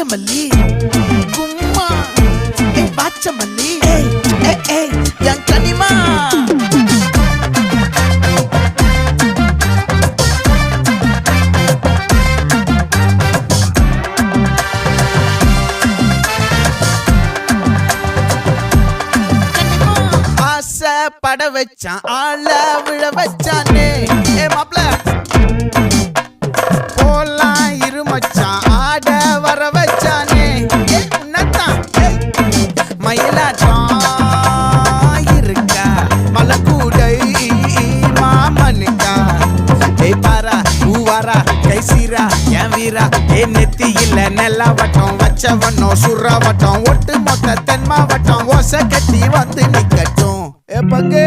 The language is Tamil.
நாகமல்லி கும்மா பாச்சமல்லி என் கனிமா பட வச்சான் ஆள விழ வச்சானே மாப்ள போலாம் இருமச்சான் ஆட வர வச்சானே உன்னத்தான் மயிலாட்டம் இருக்கா மலக்கூடை மாமனுக்கா பாரா பூவாரா கைசீரா என் வீரா நெத்தி இல்ல நெல்லா வட்டம் வச்சவனும் சுறா வட்டம் ஒட்டு மொத்த தென் மாவட்டம் ஓசை கட்டி வந்து நிக்கட்டும் பங்கே